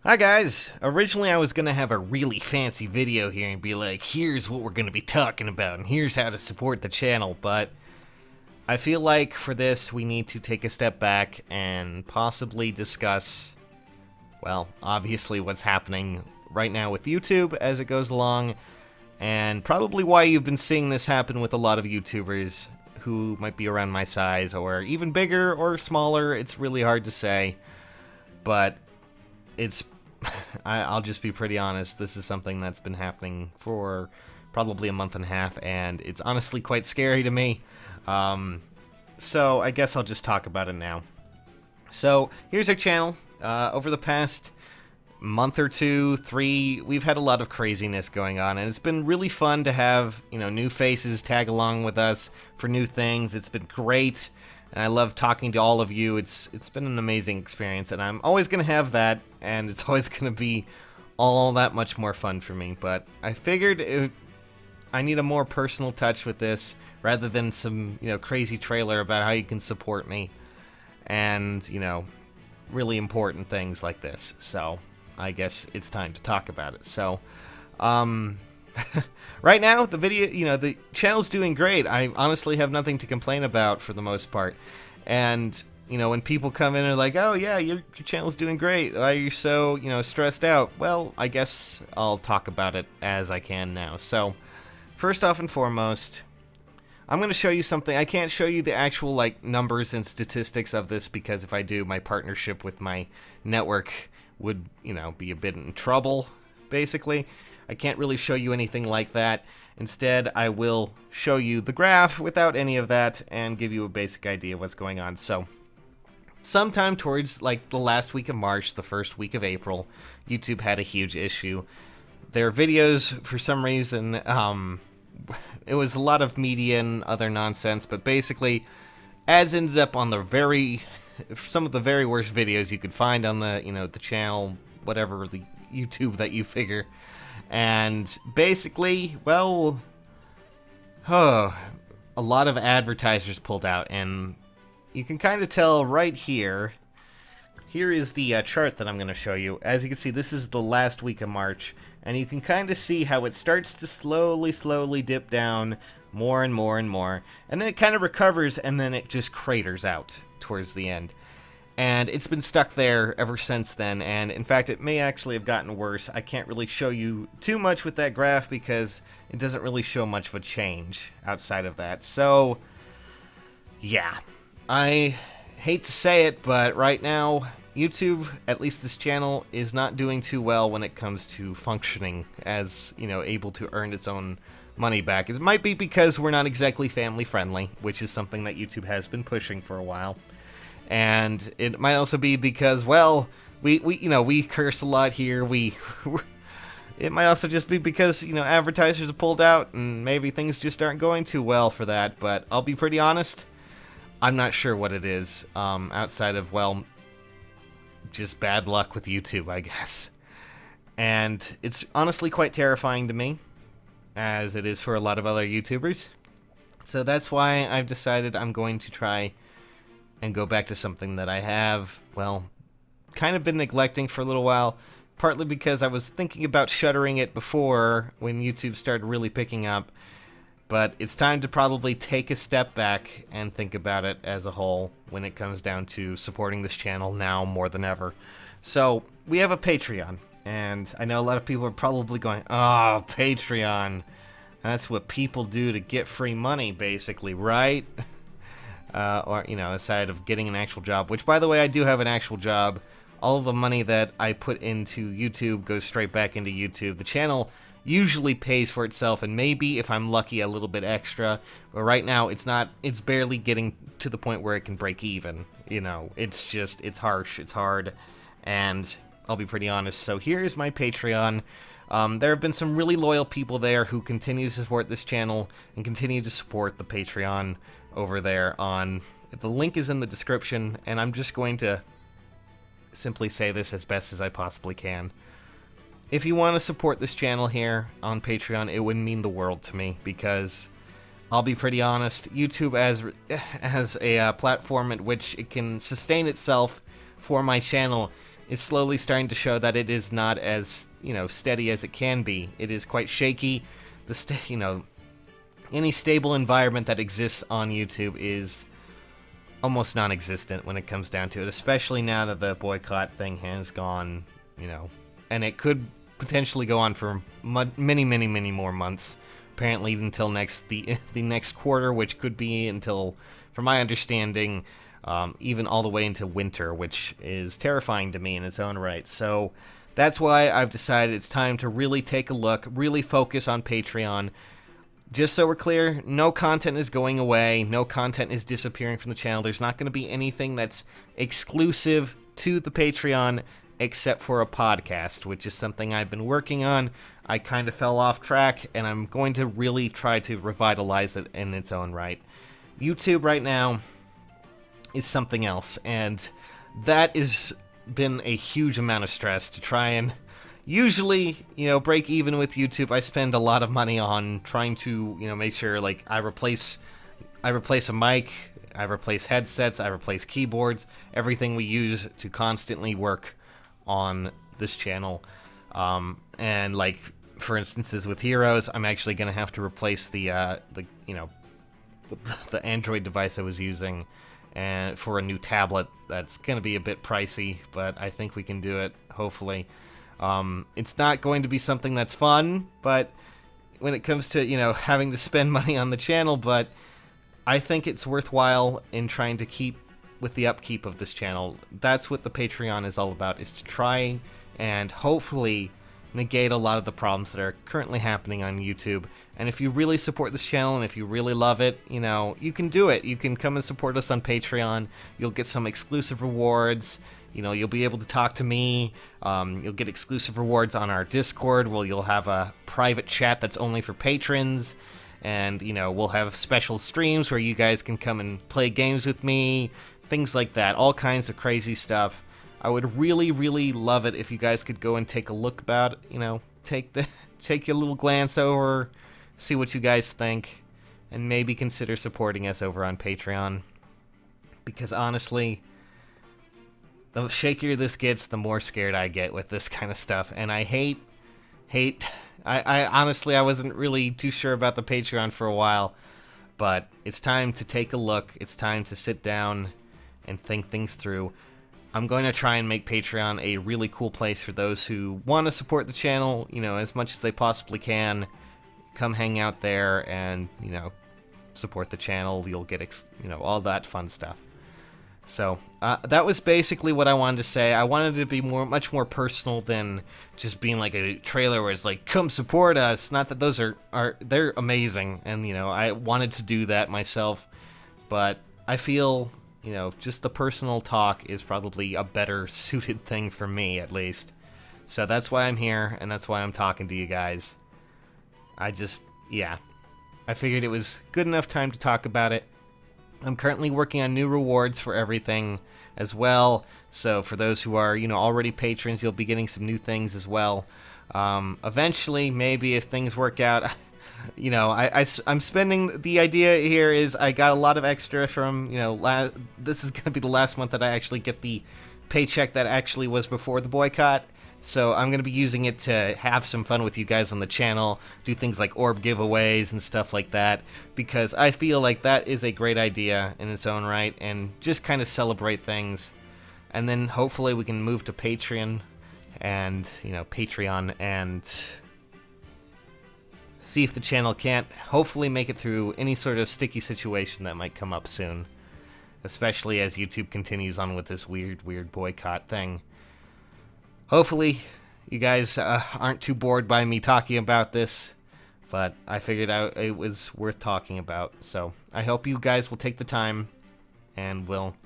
Hi guys! Originally I was going to have a really fancy video here and be like, here's what we're going to be talking about and here's how to support the channel, but I feel like for this we need to take a step back and possibly discuss, well, obviously what's happening right now with YouTube as it goes along, and probably why you've been seeing this happen with a lot of YouTubers who might be around my size or even bigger or smaller. It's really hard to say, but I'll just be pretty honest, this is something that's been happening for probably a month and a half, and it's honestly quite scary to me. So I guess I'll just talk about it now. So here's our channel. Over the past month or two, three, we've had a lot of craziness going on, and it's been really fun to have, new faces tag along with us for new things. It's been great. And I love talking to all of you. It's been an amazing experience, and I'm always going to have that, and it's always going to be all that much more fun for me. But I figured I need a more personal touch with this, rather than some, crazy trailer about how you can support me, and, really important things like this. So I guess it's time to talk about it. So, right now, the video, the channel's doing great. I honestly have nothing to complain about for the most part. And, when people come in and are like, oh yeah, your channel's doing great, why are you so, stressed out? Well, I guess I'll talk about it as I can now. So, first off and foremost, I'm going to show you something. I can't show you the actual, numbers and statistics of this, because if I do, my partnership with my network would, be a bit in trouble, basically. I can't really show you anything like that. Instead, I will show you the graph without any of that and give you a basic idea of what's going on. So, sometime towards the last week of March, the first week of April, YouTube had a huge issue. Their videos, for some reason, it was a lot of media and other nonsense, but basically, ads ended up on some of the very worst videos you could find on the, the channel, whatever the YouTube that you figure. And basically, well, a lot of advertisers pulled out, and you can kind of tell right here. Here is the chart that I'm going to show you. As you can see, this is the last week of March, and you can kind of see how it starts to slowly dip down more and more and more, and then it kind of recovers, and then it just craters out towards the end. And it's been stuck there ever since then, and in fact it may actually have gotten worse. I can't really show you too much with that graph because it doesn't really show much of a change outside of that. So, yeah. I hate to say it, but right now, YouTube, at least this channel, is not doing too well when it comes to functioning as, able to earn its own money back. It might be because we're not exactly family friendly, which is something that YouTube has been pushing for a while. And it might also be because, well, we curse a lot here. It might also just be because, advertisers have pulled out and maybe things just aren't going too well for that. But I'll be pretty honest, I'm not sure what it is, outside of, well, just bad luck with YouTube, I guess. And it's honestly quite terrifying to me, as it is for a lot of other YouTubers. So that's why I've decided I'm going to try and go back to something that I have, well, kind of been neglecting for a little while, partly because I was thinking about shuttering it before when YouTube started really picking up, but it's time to probably take a step back and think about it as a whole when it comes down to supporting this channel now more than ever. So, we have a Patreon, and I know a lot of people are probably going, oh, Patreon, that's what people do to get free money, basically, right? Or, aside of getting an actual job, which, by the way, I do have an actual job. All of the money that I put into YouTube goes straight back into YouTube. The channel usually pays for itself, and maybe, if I'm lucky, a little bit extra. But right now, it's barely getting to the point where it can break even. It's harsh, it's hard, and I'll be pretty honest. So here's my Patreon. There have been some really loyal people there who continue to support this channel and continue to support the Patreon over there on... The link is in the description, and I'm just going to simply say this as best as I possibly can. If you want to support this channel here on Patreon, it would mean the world to me, because I'll be pretty honest, YouTube as a platform at which it can sustain itself for my channel is slowly starting to show that it is not as, steady as it can be. It is quite shaky. Any stable environment that exists on YouTube is almost non-existent when it comes down to it, especially now that the boycott thing has gone, and it could potentially go on for many, many, many more months. Apparently until the next quarter, which could be until, from my understanding, even all the way into winter, which is terrifying to me in its own right. So that's why I've decided it's time to really take a look, really focus on Patreon. Just so we're clear, no content is going away, no content is disappearing from the channel. There's not going to be anything that's exclusive to the Patreon except for a podcast, which is something I've been working on. I kind of fell off track, and I'm going to really try to revitalize it in its own right. YouTube right now is something else, and that has been a huge amount of stress to try and usually, break even with YouTube. I spend a lot of money on trying to, make sure, like, I replace a mic, I replace headsets, I replace keyboards, everything we use to constantly work on this channel. And, like, for instances with Heroes, I'm actually going to have to replace the Android device I was using, and for a new tablet. That's going to be a bit pricey, but I think we can do it, hopefully. It's not going to be something that's fun, but when it comes to, having to spend money on the channel, but I think it's worthwhile in trying to keep with the upkeep of this channel. That's what the Patreon is all about, is to try and hopefully negate a lot of the problems that are currently happening on YouTube. And if you really support this channel, and if you really love it, you can do it. You can come and support us on Patreon. You'll get some exclusive rewards. You'll be able to talk to me. You'll get exclusive rewards on our Discord, where you'll have a private chat that's only for patrons. And, we'll have special streams where you guys can come and play games with me. Things like that. All kinds of crazy stuff. I would really, really love it if you guys could go and take a look about it. Take your little glance over, see what you guys think, and maybe consider supporting us over on Patreon. Because honestly, the shakier this gets, the more scared I get with this kind of stuff. And I hate... I honestly, I wasn't really too sure about the Patreon for a while. But it's time to take a look. It's time to sit down and think things through. I'm going to try and make Patreon a really cool place for those who want to support the channel, as much as they possibly can. Come hang out there and, support the channel. You'll get, all that fun stuff. So, that was basically what I wanted to say. I wanted it to be much more personal than just being like a trailer where it's like, come support us. Not that those they're amazing, and, I wanted to do that myself, but I feel, just the personal talk is probably a better suited thing for me, at least. So that's why I'm here, and that's why I'm talking to you guys. I figured it was good enough time to talk about it. I'm currently working on new rewards for everything as well, so for those who are, already patrons, you'll be getting some new things as well. Eventually, maybe if things work out, I'm spending, the idea here is I got a lot of extra from, this is going to be the last month that I actually get the paycheck that actually was before the boycott. So I'm going to be using it to have some fun with you guys on the channel, do things like orb giveaways and stuff like that, because I feel like that is a great idea in its own right, and just kind of celebrate things. And then hopefully we can move to Patreon and, Patreon, and see if the channel can't hopefully make it through any sort of sticky situation that might come up soon, especially as YouTube continues on with this weird boycott thing. Hopefully, you guys aren't too bored by me talking about this, but I figured out it was worth talking about. So I hope you guys will take the time, and we'll,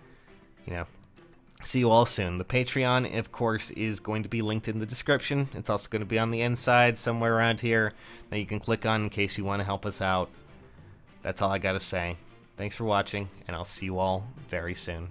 see you all soon. The Patreon, of course, is going to be linked in the description. It's also going to be on the inside somewhere around here that you can click on in case you want to help us out. That's all I got to say. Thanks for watching, and I'll see you all very soon.